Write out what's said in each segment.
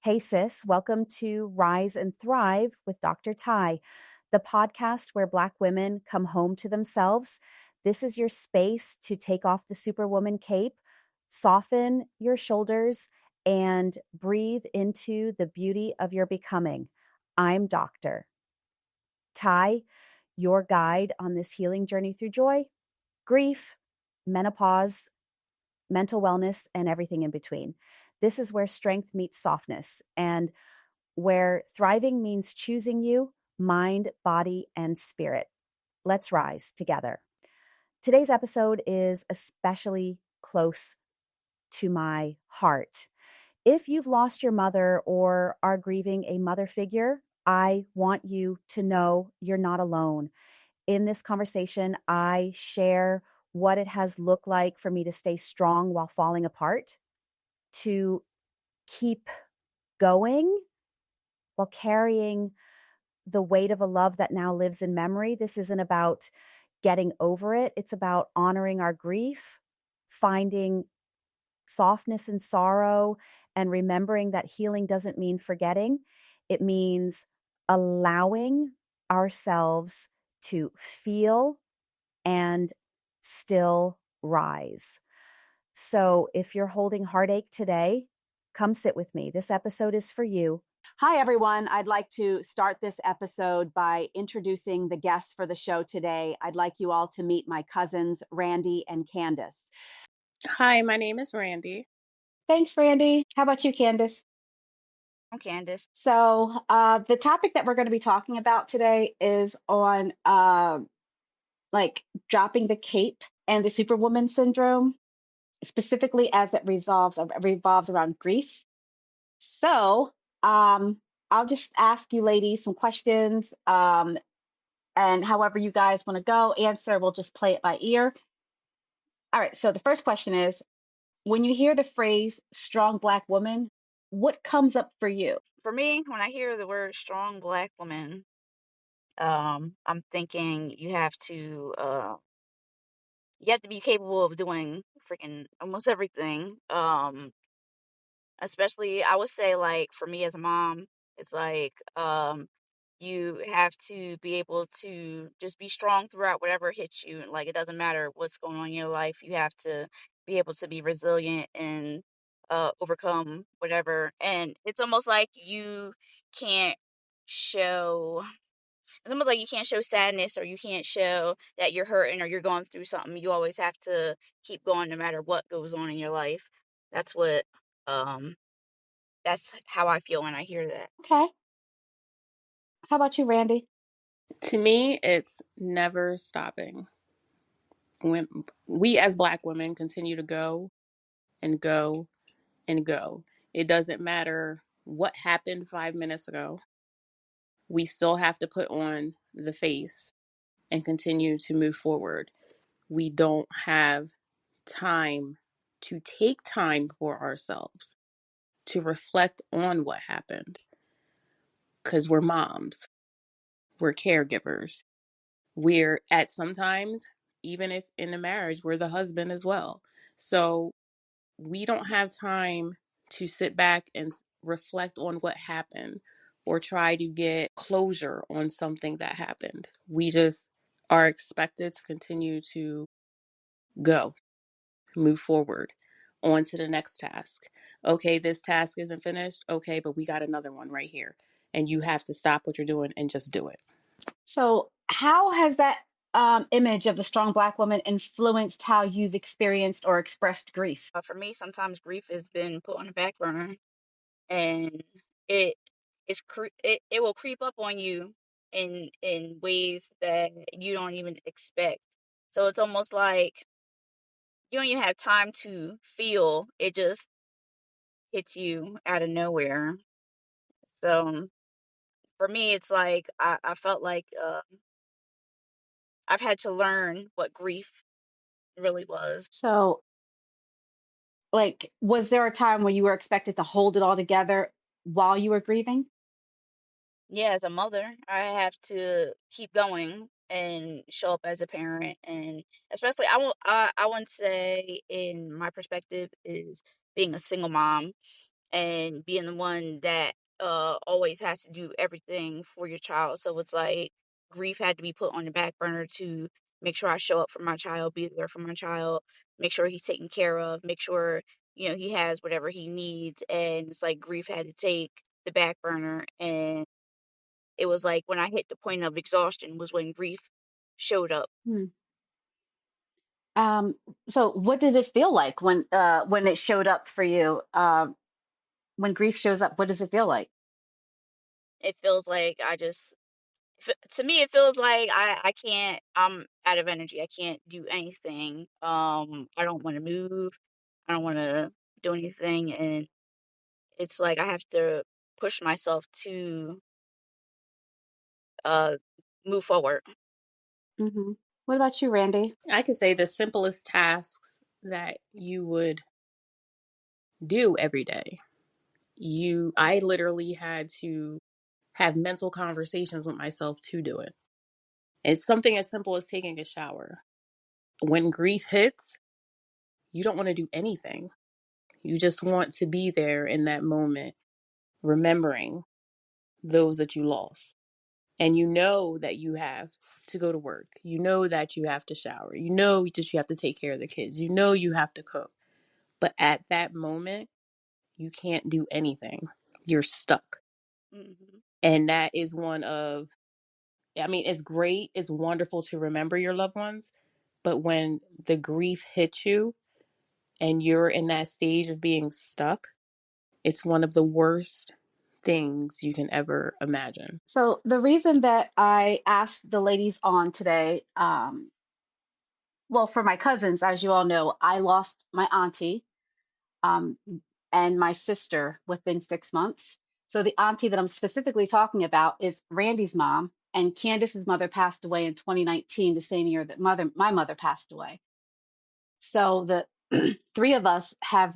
Hey, sis, welcome to Rise and Thrive with Dr. Ty, the podcast where Black women come home to themselves. This is your space to take off the Superwoman cape, soften your shoulders, and breathe into the beauty of your becoming. I'm Dr. Ty, your guide on this healing journey through joy, grief, menopause, mental wellness, and everything in between. This is where strength meets softness and where thriving means choosing you, mind, body, and spirit. Let's rise together. Today's episode is especially close to my heart. If you've lost your mother or are grieving a mother figure, I want you to know you're not alone. In this conversation, I share what it has looked like for me to stay strong while falling apart, to keep going while carrying the weight of a love that now lives in memory. This isn't about getting over it. It's about honoring our grief, finding softness and sorrow, and remembering that healing doesn't mean forgetting. It means allowing ourselves to feel and still rise. So if you're holding heartache today, come sit with me. This episode is for you. Hi, everyone. I'd like to start this episode by introducing the guests for the show today. I'd like you all to meet my cousins, Randy and Candace. Hi, my name is Randy. Thanks, Randy. How about you, Candace? I'm Candace. So the topic that we're going to be talking about today is on like dropping the cape and the Superwoman syndrome, specifically as it revolves around grief. So I'll just ask you ladies some questions, and however you guys want to go answer, we'll just play it by ear. All right, so the first question is, when you hear the phrase strong Black woman, what comes up for you? For me, when I hear the word strong Black woman, I'm thinking you have to be capable of doing freaking almost everything. Especially I would say, like, for me as a mom, it's like you have to be able to just be strong throughout whatever hits you. Like, it doesn't matter what's going on in your life, you have to be able to be resilient and overcome whatever. And it's almost like you can't show it's almost like you can't show sadness, or you can't show that you're hurting or you're going through something. You always have to keep going no matter what goes on in your life. That's what um that's how I feel when I hear that. Okay. How about you, Randy? To me, it's never stopping. When we as Black women continue to go and go and go, it doesn't matter what happened 5 minutes ago. We still have to put on the face and continue to move forward. We don't have time to take time for ourselves to reflect on what happened, because we're moms, we're caregivers. We're at sometimes, even if in a marriage, we're the husband as well. So we don't have time to sit back and reflect on what happened or try to get closure on something that happened. We just are expected to continue to go, move forward, on to the next task. Okay, this task isn't finished. Okay, but we got another one right here. And you have to stop what you're doing and just do it. So, how has that image of the strong Black woman influenced how you've experienced or expressed grief? For me, sometimes grief has been put on the back burner, and it it will creep up on you in ways that you don't even expect. So it's almost like you don't even have time to feel. It just hits you out of nowhere. So for me, it's like I felt like I've had to learn what grief really was. So, like, was there a time when you were expected to hold it all together while you were grieving? Yeah, as a mother, I have to keep going and show up as a parent, and especially I wouldn't say, in my perspective, is being a single mom. and being the one that always has to do everything for your child. So it's like grief had to be put on the back burner to make sure I show up for my child, be there for my child, make sure he's taken care of, make sure, you know, he has whatever he needs. And it's like grief had to take the back burner. And it was like when I hit the point of exhaustion was when grief showed up. Hmm. Um, so what did it feel like when it showed up for you? When grief shows up, what does it feel like? It feels like to me it feels like I can't, I'm out of energy, I can't do anything. I don't want to move, I don't want to do anything, and it's like I have to push myself to uh move forward. Hmm. What about you, Randy? I could say the simplest tasks that you would do every day. I literally had to have mental conversations with myself to do it. It's something as simple as taking a shower. When grief hits, you don't want to do anything. You just want to be there in that moment, remembering those that you lost. And you know that you have to go to work. You know that you have to shower. You know that you have to take care of the kids. You know you have to cook. But at that moment, you can't do anything. You're stuck. Hmm. And that is one of, I mean, it's great. It's wonderful to remember your loved ones. But when the grief hits you and you're in that stage of being stuck, it's one of the worst things you can ever imagine. So the reason that I asked the ladies on today, well, for my cousins, as you all know, I lost my auntie, um, and my sister within 6 months. So the auntie that I'm specifically talking about is Randy's mom, and Candace's mother passed away in 2019, the same year that my mother passed away. So the three of us have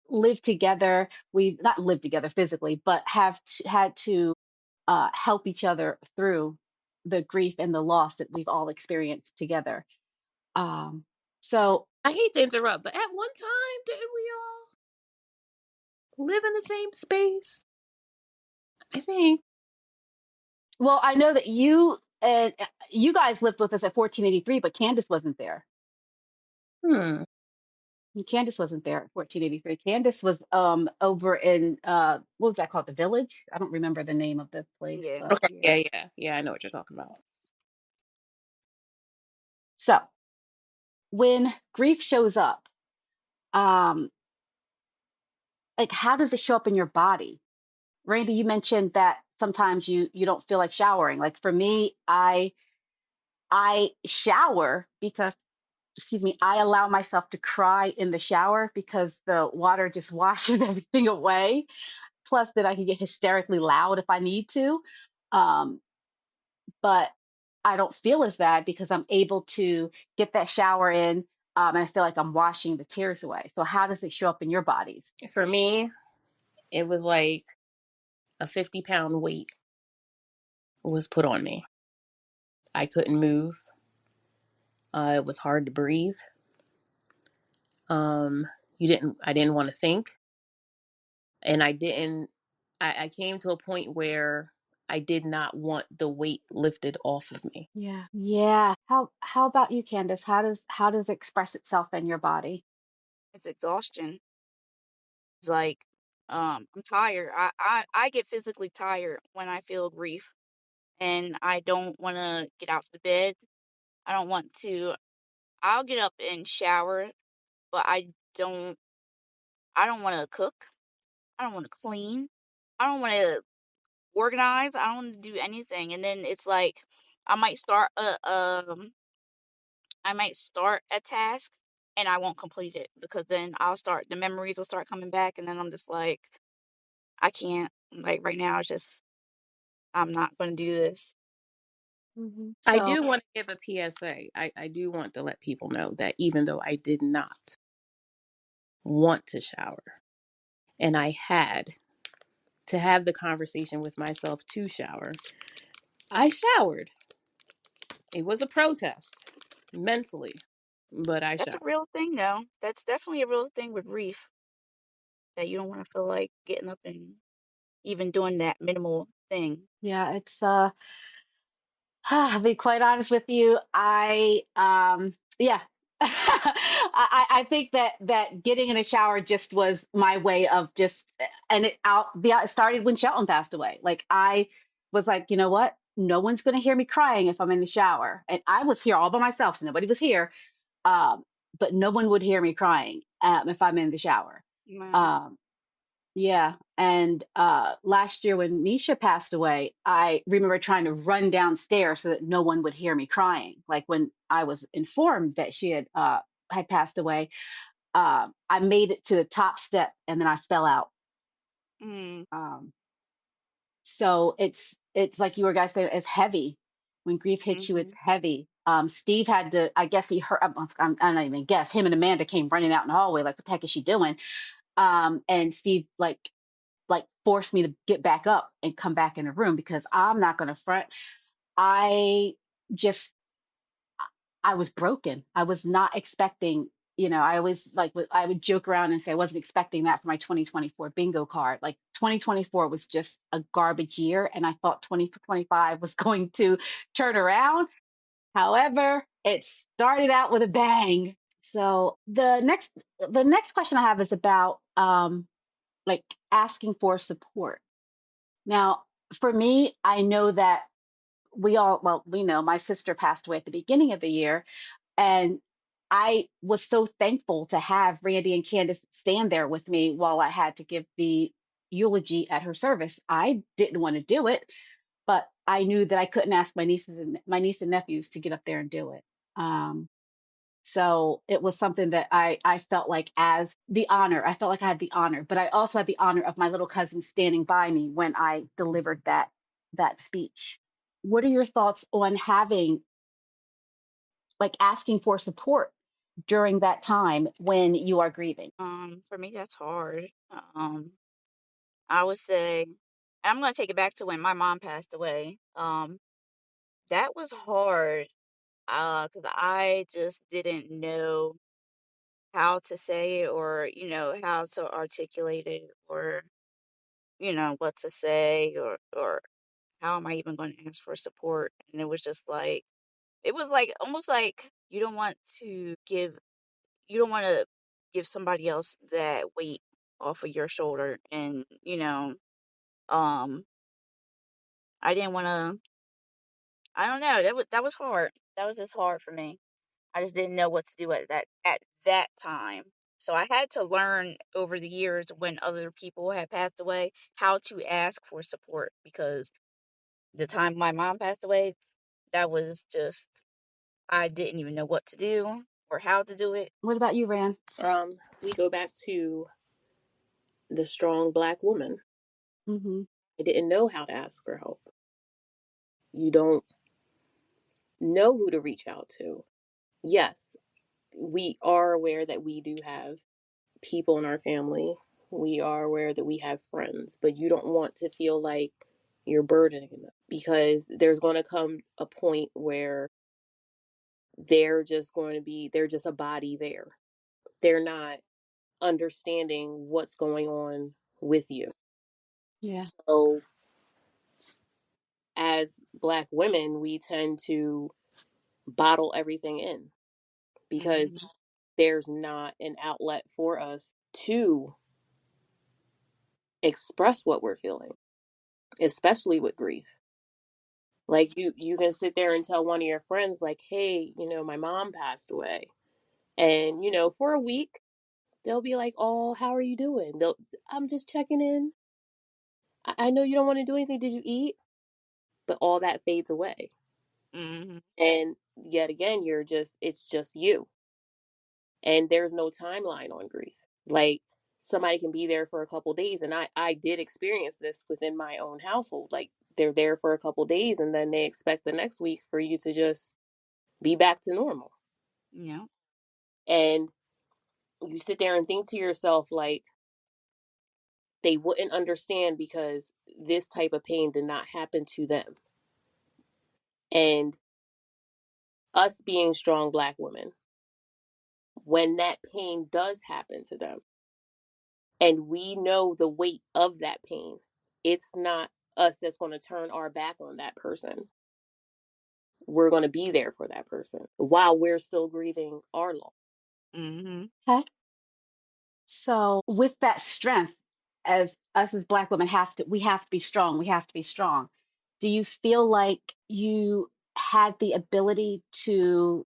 lived together. We've not lived together physically, but had to help each other through the grief and the loss that we've all experienced together. Um, so, I hate to interrupt, but at one time, didn't we all live in the same space? I think. well, I know that you guys lived with us at 1483, but Candace wasn't there. Hmm. Candace wasn't there at 1483. Candace was over in what was that called? The Village? I don't remember the name of the place, Yeah. but Okay. yeah. Yeah. I know what you're talking about. So when grief shows up, um, like how does it show up in your body? Randy, you mentioned that sometimes you don't feel like showering. Like for me, I shower because, excuse me, I allow myself to cry in the shower because the water just washes everything away. Plus, that I can get hysterically loud if I need to. Um, but I don't feel as bad because I'm able to get that shower in, and I feel like I'm washing the tears away. So, how does it show up in your bodies? For me, it was like a 50-pound weight was put on me. I couldn't move. It was hard to breathe. Um, I didn't want to think. And I came to a point where I did not want the weight lifted off of me. Yeah. Yeah. How about you, Candace? How does it express itself in your body? It's exhaustion. It's like I'm tired. I get physically tired when I feel grief, and I don't want to get out of the bed. I don't want to. I'll get up and shower, but don't I don't want to cook. I don't want to clean. I don't want to organize. I don't want to do anything. And then it's like I might start a task and I won't complete it because then the memories will start coming back, and then I'm just like I can't, like right now it's just I'm not going to do this. I So, do want to give a PSA. I do want to let people know that even though I did not want to shower and I had to have the conversation with myself to shower, I showered. It was a protest mentally, but I That's a showered. real thing though. That's definitely a real thing with grief. that you don't want to feel like getting up and even doing that minimal thing. Yeah, it's I'll be quite honest with you. Yeah. I think that getting in a shower just was my way of just, and it started when Shelton passed away. Like I was like, you know what? No one's gonna hear me crying if I'm in the shower. And I was here all by myself, so nobody was here. Um, but no one would hear me crying if I'm in the shower. Man. Um, yeah. And last year when Nisha passed away, I remember trying to run downstairs so that no one would hear me crying. Like when I was informed that she had passed away, I made it to the top step and then I fell out. Mm, Um, so it's like you were guys saying, it's heavy. When grief hits you, it's mm-hmm. heavy. Steve had to, I guess he heard, I'm not even guess, him and Amanda came running out in the hallway, like, what the heck is she doing? And Steve like forced me to get back up and come back in the room because I'm not going to front. I just I was broken. I was not expecting, I always I would joke around and say I wasn't expecting that for my 2024 bingo card. Like 2024 was just a garbage year and I thought 2025 was going to turn around. However, it started out with a bang. So the next question I have is about like asking for support. Now, for me, I know that we know my sister passed away at the beginning of the year, and I was so thankful to have Randy and Candace stand there with me while I had to give the eulogy at her service. I didn't want to do it, but I knew that I couldn't ask my niece and nephews to get up there and do it. Um, so it was something that I felt like as the honor. I felt like I had the honor, but I also had the honor of my little cousin standing by me when I delivered that speech. What are your thoughts on having like asking for support during that time when you are grieving? For me, that's hard. I would say, I'm gonna take it back to when my mom passed away. That was hard. Because I just didn't know how to say it, or how to articulate it, or what to say, or how am I even going to ask for support. And it was like almost like give you don't want to give somebody else that weight off of your shoulder. And um I didn't want to. I don't know, that was hard. That was just hard for me. I just didn't know what to do at that time. So I had to learn over the years, when other people had passed away, how to ask for support, because the time my mom passed away, that was just, I didn't even know what to do or how to do it. What about you, Ran? We go back to the strong black woman. Hmm. I didn't know how to ask for help. You don't know who to reach out to. Yes, we are aware that we do have people in our family. We are aware that we have friends, but you don't want to feel like you're burdening them, because there's going to come a point where they're just a body there. They're not understanding what's going on with you. Yeah. So, as black women, we tend to bottle everything in Hmm. because there's not an outlet for us to express what we're feeling, especially with grief. Like you can sit there and tell one of your friends like, "Hey, my mom passed away." And for a week, they'll be like, "Oh, how are you doing?" I'm just checking in. I know you don't want to do anything. Did you eat? But all that fades away. Hmm. And yet again, it's just you. And there's no timeline on grief. Like, somebody can be there for a couple days, and I did experience this within my own household. Like, they're there for a couple days, and then they expect the next week for you to just be back to normal. Yeah. And you sit there and think to yourself, like, they wouldn't understand because this type of pain did not happen to them. And us being strong black women, when that pain does happen to them, and we know the weight of that pain. It's not us that's going to turn our back on that person. We're going to be there for that person while we're still grieving our loss. Mm-hmm. Okay. So with that strength, as us as Black women we have to be strong. We have to be strong. Do you feel like you had the ability to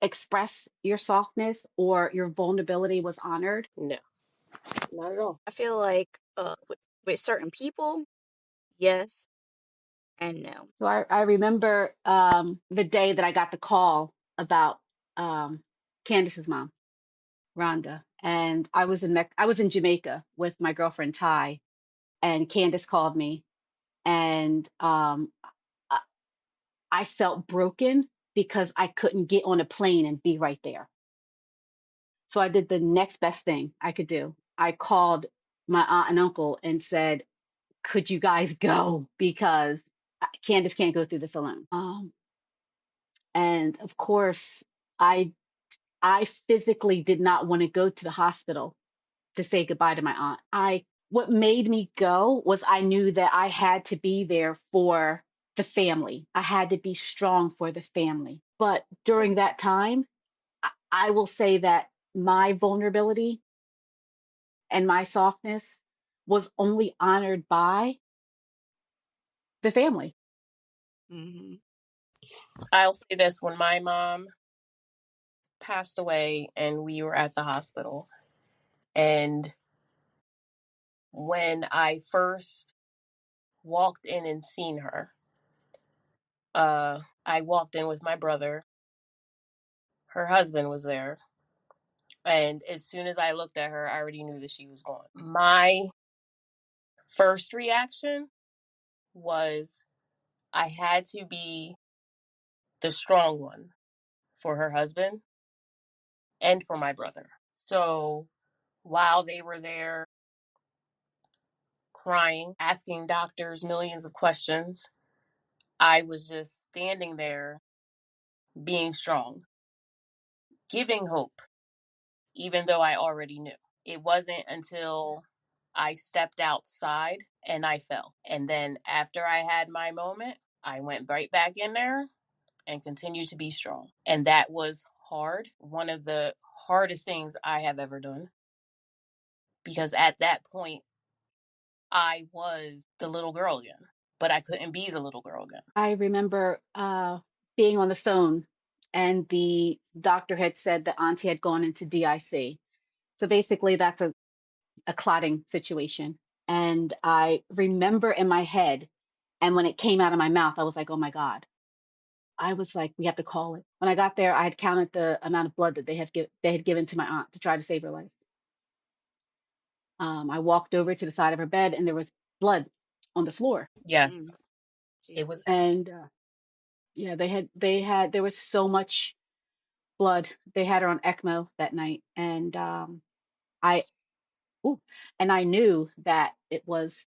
express your softness or your vulnerability was honored? No, not at all. I feel like with certain people, yes and no. So I remember the day that I got the call about Candace's mom, Rhonda, and I was in Jamaica with my girlfriend Ty, and Candace called me, and I I felt broken because I couldn't get on a plane and be right there. So I did the next best thing I could do. I called my aunt and uncle and said, "Could you guys go? Because Candace can't go through this alone." And of course, I I physically did not want to go to the hospital to say goodbye to my aunt. What made me go was I knew that I had to be there for the family. I had to be strong for the family. But during that time, I will say that my vulnerability and my softness was only honored by the family. Mm-hmm. I'll say this: when my mom passed away and we were at the hospital, and when I first walked in and seen her, I walked in with my brother. Her husband was there. And as soon as I looked at her, I already knew that she was gone. My first reaction was I had to be the strong one for her husband and for my brother. So while they were there crying, asking doctors millions of questions, I was just standing there being strong, giving hope, even though I already knew. It wasn't until I stepped outside and I fell. And then after I had my moment, I went right back in there and continued to be strong. And that was hard. One of the hardest things I have ever done. Because at that point, I was the little girl again, but I couldn't be the little girl again. I remember being on the phone, and the doctor had said that Auntie had gone into DIC. So basically, that's a clotting situation. And I remember in my head, and when it came out of my mouth, I was like, oh my God. I was like, we have to call it. When I got there, I had counted the amount of blood that they had given to my aunt to try to save her life. I walked over to the side of her bed, and there was blood on the floor. Yes, Mm. it was. Jesus. And yeah, there was so much blood. They had her on ECMO that night, and I ooh, and I knew that it was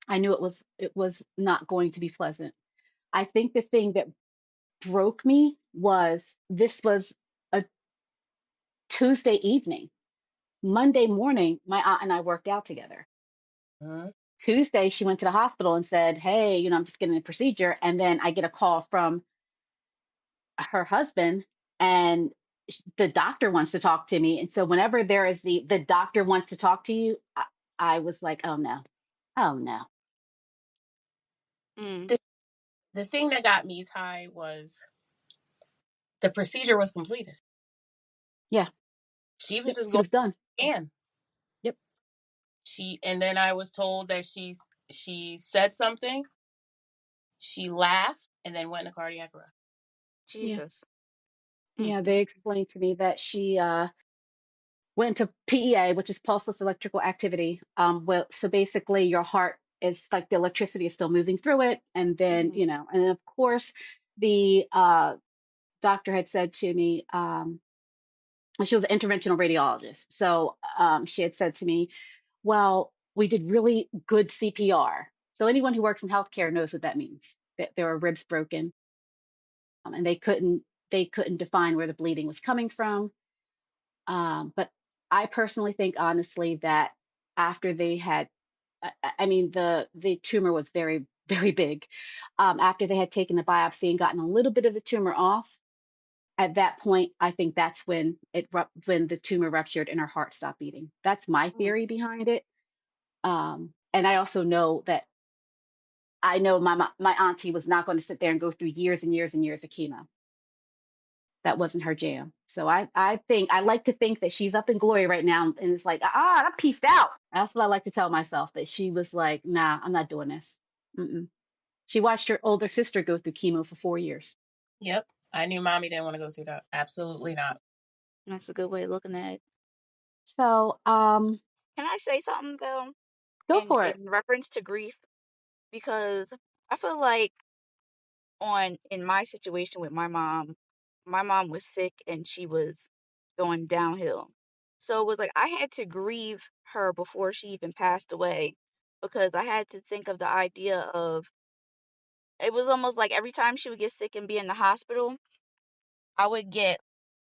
not going to be pleasant. I think the thing that broke me was this was a Tuesday evening. Monday morning, my aunt and I worked out together. Mhm. Tuesday, she went to the hospital and said, "Hey, I'm just getting a procedure." And then I get a call from her husband, and the doctor wants to talk to me. And so whenever there is the doctor wants to talk to you, I was like, oh no, oh no. Mm. The thing that got me, Ty, was the procedure was completed. Yeah, She was yep, just she going was done. in. Yep, And then I was told that she said something, she laughed, and then went in a cardiac arrest. yeah, Jesus. yeah. Mm-mm. They explained to me that she went to PEA, which is pulseless electrical activity. Well, so basically, your heart is like the electricity is still moving through it, and then Mm-hmm. and then of course the doctor had said to me, she was an interventional radiologist. So she had said to me, well, we did really good CPR. So anyone who works in healthcare knows what that means. That there are ribs broken, and they couldn't define where the bleeding was coming from. But I personally think honestly that after they had, I mean, the tumor was very, very big. After they had taken the biopsy and gotten a little bit of the tumor off, at that point, I think that's when when the tumor ruptured and her heart stopped beating. That's my Mm. theory behind it. And I also know that I know my auntie was not going to sit there and go through years and years and years of chemo. That wasn't her jam. So I think I like to think that she's up in glory right now, and it's like, I peaced out. That's what I like to tell myself, that she was like, nah, I'm not doing this. Mm-mm. She watched her older sister go through chemo for 4 years. Yep. I knew mommy didn't want to go through that. Absolutely not. That's a good way of looking at it. So Can I say something though, go for it. in reference to grief? Because I feel like in my situation with my mom was sick and she was going downhill. So it was like I had to grieve her before she even passed away because I had to think of the idea of it was almost like every time she would get sick and be in the hospital, I would get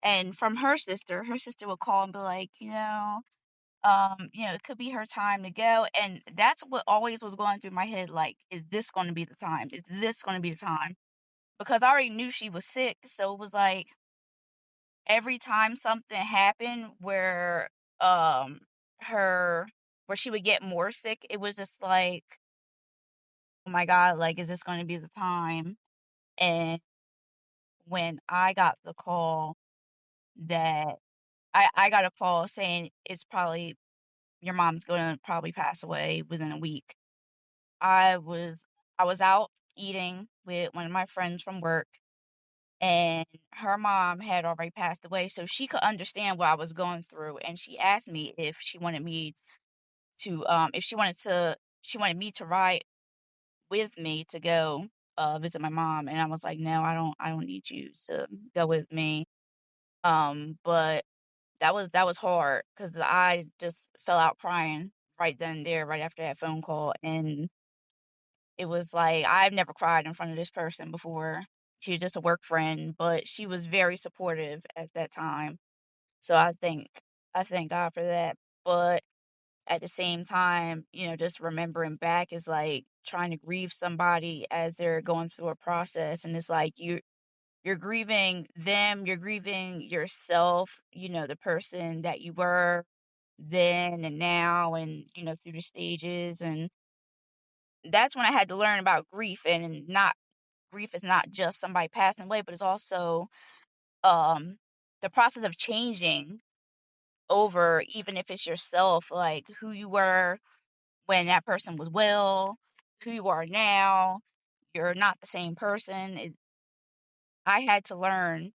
and from her sister would call and be like, it could be her time to go. And that's what always was going through my head, like, is this going to be the time? Is this going to be the time? Because I already knew she was sick. So it was like every time something happened where um her where she would get more sick, it was just like, oh my God, like, is this going to be the time? And when I got the call that I got a call saying it's probably your mom's going to probably pass away within a week. I was I was out eating with one of my friends from work, and her mom had already passed away, so she could understand what I was going through, and she asked me if she wanted me to if she wanted me to ride with me to go visit my mom, and I was like, no, I don't need you to go with me. But that was hard because I just fell out crying right then and there, right after that phone call, and it was like I've never cried in front of this person before. She was just a work friend, but she was very supportive at that time. So I thank God for that. But at the same time, just remembering back is like trying to grieve somebody as they're going through a process, and it's like you're grieving them, you're grieving yourself, the person that you were then and now, and through the stages. And that's when I had to learn about grief, and not grief is not just somebody passing away, but it's also um the process of changing over, even if it's yourself, like who you were when that person was well, who you are now. You're not the same person. I had to learn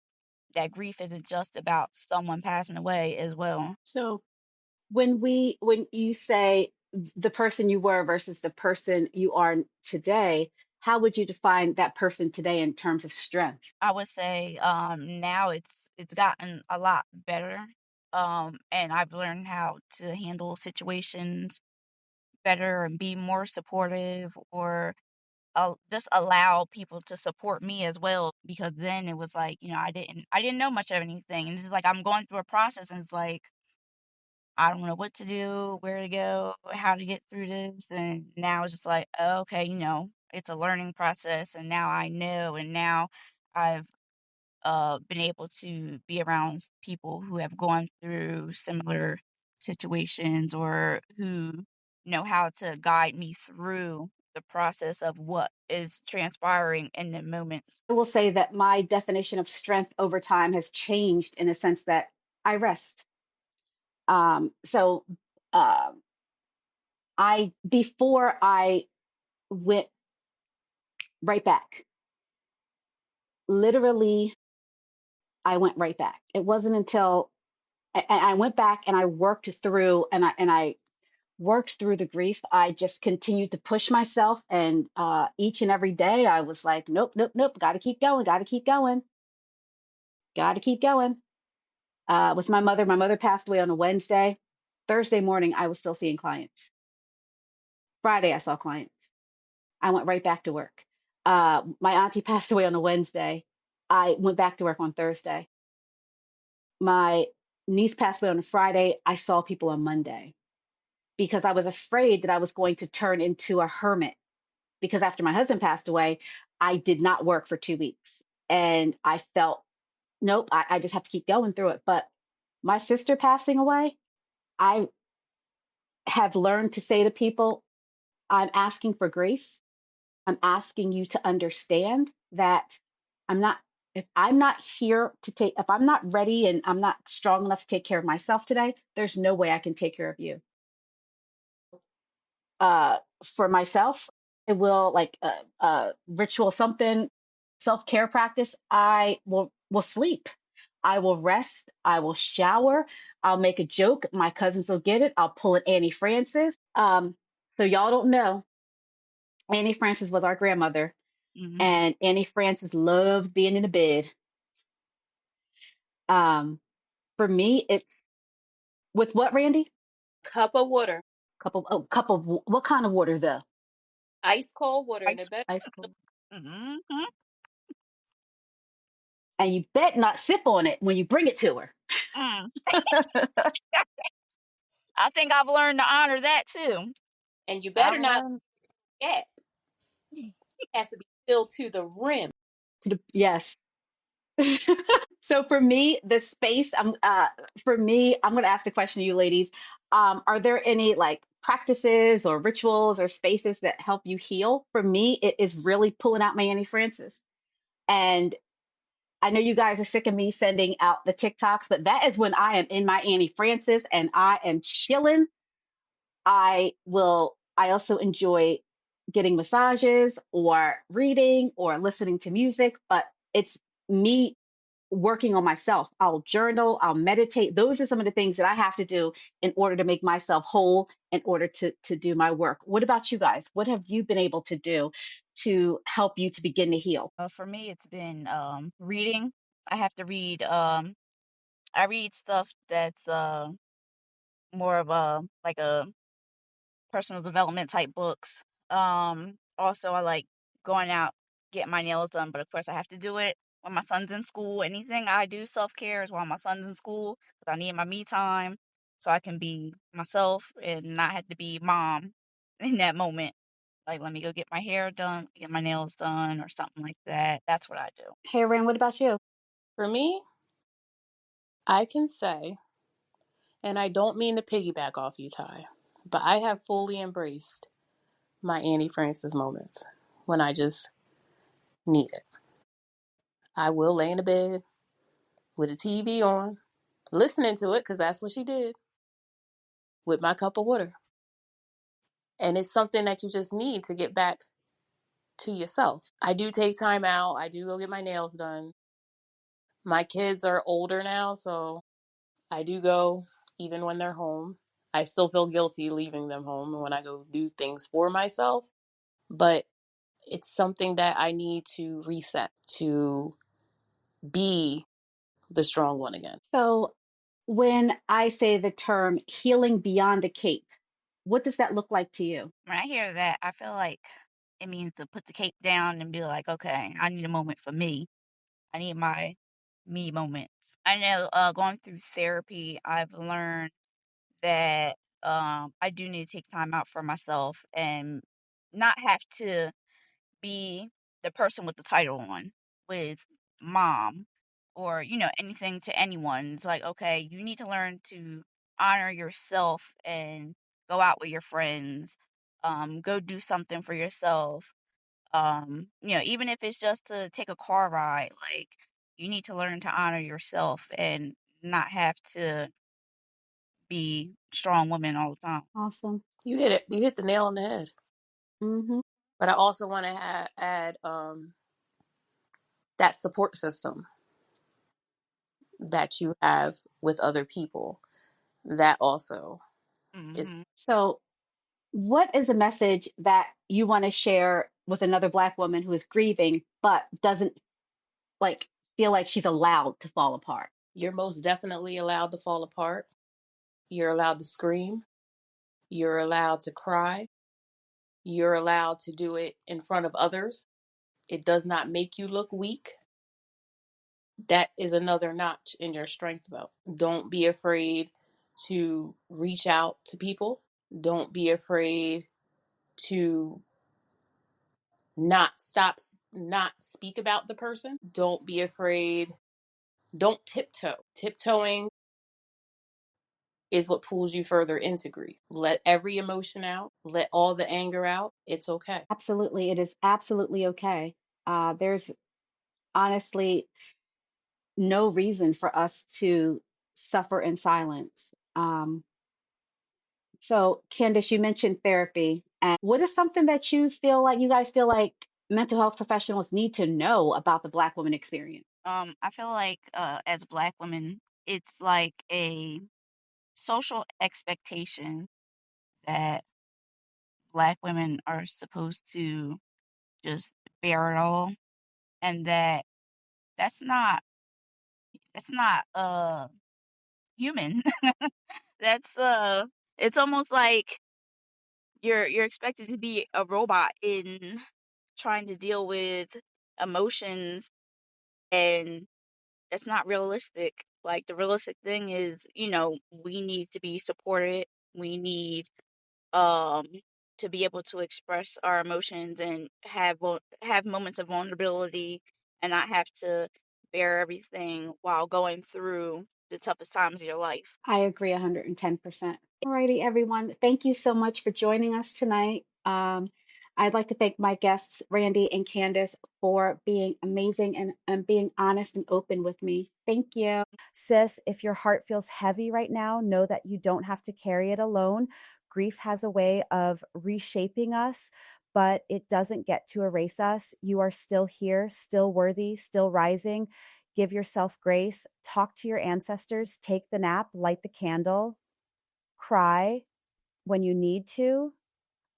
that grief isn't just about someone passing away as well. So when you say the person you were versus the person you are today, how would you define that person today in terms of strength? I would say now it's gotten a lot better. And I've learned how to handle situations better and be more supportive, or just allow people to support me as well, because then it was like, I didn't know much of anything, and it's like I'm going through a process, and it's like I don't know what to do, where to go, how to get through this. And now it's just like, oh, okay, it's a learning process, and now I know, and now I've been able to be around people who have gone through similar situations, or who know how to guide me through the process of what is transpiring in the moment. I will say that my definition of strength over time has changed in the sense that I rest. So uh, I before I went right back, literally, I went right back. It wasn't until I went back and I worked through and I worked through the grief. I just continued to push myself, and each and every day I was like, nope, nope, nope, got to keep going, got to keep going, got to keep going. With my mother passed away on a Wednesday. Thursday morning, I was still seeing clients. Friday, I saw clients. I went right back to work. My auntie passed away on a Wednesday. I went back to work on Thursday. My niece passed away on a Friday. I saw people on Monday. because I was afraid that I was going to turn into a hermit. Because after my husband passed away, I did not work for 2 weeks. And I felt, nope, I just have to keep going through it. But my sister passing away, I have learned to say to people, I'm asking for grace. I'm asking you to understand that I'm not, if I'm not here to take, if I'm not ready and I'm not strong enough to take care of myself today, there's no way I can take care of you. uh for myself, it will like ritual, something, self-care practice. I will sleep, I will rest, I will shower, I'll make a joke, my cousins will get it, I'll pull an Annie Francis. So y'all don't know, Annie Francis was our grandmother, Mm-hmm. and Annie Francis loved being in the bed. um for me, it's with what, Randy? Cup of water, Cup of what kind of water though? ice cold water, and it Ice. better. Ice cold. Mm-hmm. And you bet not sip on it when you bring it to her. Mm. I think I've learned to honor that too. And you I've better not learned. forget. It has to be filled to the rim. To the yes. So for me, the space, for me, I'm going to ask the question to you ladies. Are there any like practices or rituals or spaces that help you heal? For me, it is really pulling out my Annie Francis. And I know you guys are sick of me sending out the TikToks, but that is when I am in my Annie Francis and I am chilling. I also enjoy getting massages or reading or listening to music, but it's me working on myself. I'll journal, I'll meditate. Those are some of the things that I have to do in order to make myself whole, in order to do my work. What about you guys? What have you been able to do to help you to begin to heal? For me, it's been reading. I have to read. I read stuff that's more of a like a personal development type books. Also, I like going out, getting my nails done, but of course, I have to do it when my son's in school. Anything I do self care is while my son's in school because I need my me time so I can be myself and not have to be mom in that moment. Like, let me go get my hair done, get my nails done, or something like that. That's what I do. Hey, Ren, what about you? For me, I can say, and I don't mean to piggyback off you, Ty, but I have fully embraced my Annie Francis moments when I just need it. I will lay in the bed with the TV on, listening to it because that's what she did, with my cup of water. And it's something that you just need to get back to yourself. I do take time out. I do go get my nails done. My kids are older now, so I do go even when they're home. I still feel guilty leaving them home when I go do things for myself, but it's something that I need to reset to be the strong one again. So, when I say the term healing beyond the cape, what does that look like to you? When I hear that, I feel like it means to put the cape down and be like, okay, I need a moment for me. I need my me moments. I know going through therapy, I've learned that I do need to take time out for myself and not have to be the person with the title on with mom or, anything to anyone. It's like, okay, you need to learn to honor yourself and go out with your friends, go do something for yourself. Even if it's just to take a car ride, like you need to learn to honor yourself and not have to be strong woman all the time. Awesome. You hit it. You hit the nail on the head. Hmm. But I also want to add that support system that you have with other people. That also is Hmm. So, what is a message that you want to share with another Black woman who is grieving but doesn't like feel like she's allowed to fall apart? you're most definitely allowed to fall apart. You're allowed to scream. You're allowed to cry. You're allowed to do it in front of others. It does not make you look weak. That is another notch in your strength belt. Don't be afraid to reach out to people. Don't be afraid to not speak about the person. Don't be afraid. Don't tiptoe. Tiptoeing is what pulls you further into grief. Let every emotion out. Let all the anger out. It's okay. Absolutely. It is absolutely okay. There's honestly no reason for us to suffer in silence. So, Candace, you mentioned therapy. And what is something that you guys feel like mental health professionals need to know about the Black woman experience? I feel like as Black women, it's like a social expectation that Black women are supposed to just bear it all, and that's not that's not human. That's it's almost like you're expected to be a robot in trying to deal with emotions, and that's not realistic. Like the realistic thing is, we need to be supported. We need um to be able to express our emotions and have moments of vulnerability and not have to bear everything while going through the toughest times of your life. I agree 110%. Alrighty, everyone. Thank you so much for joining us tonight. I'd like to thank my guests, Randy and Candace, for being amazing and being honest and open with me. Thank you. Sis, if your heart feels heavy right now, know that you don't have to carry it alone. Grief has a way of reshaping us, but it doesn't get to erase us. You are still here, still worthy, still rising. Give yourself grace. Talk to your ancestors. Take the nap, light the candle, cry when you need to,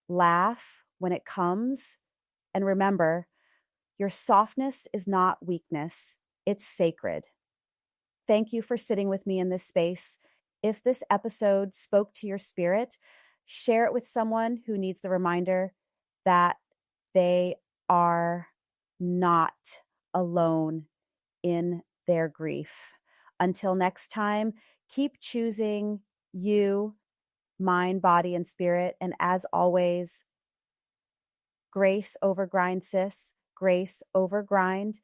laugh when it comes. And remember, your softness is not weakness, it's sacred. Thank you for sitting with me in this space. If this episode spoke to your spirit, share it with someone who needs the reminder that they are not alone in their grief. Until next time, keep choosing you, mind, body, and spirit. And as always, grace over grind, sis. Grace over grind.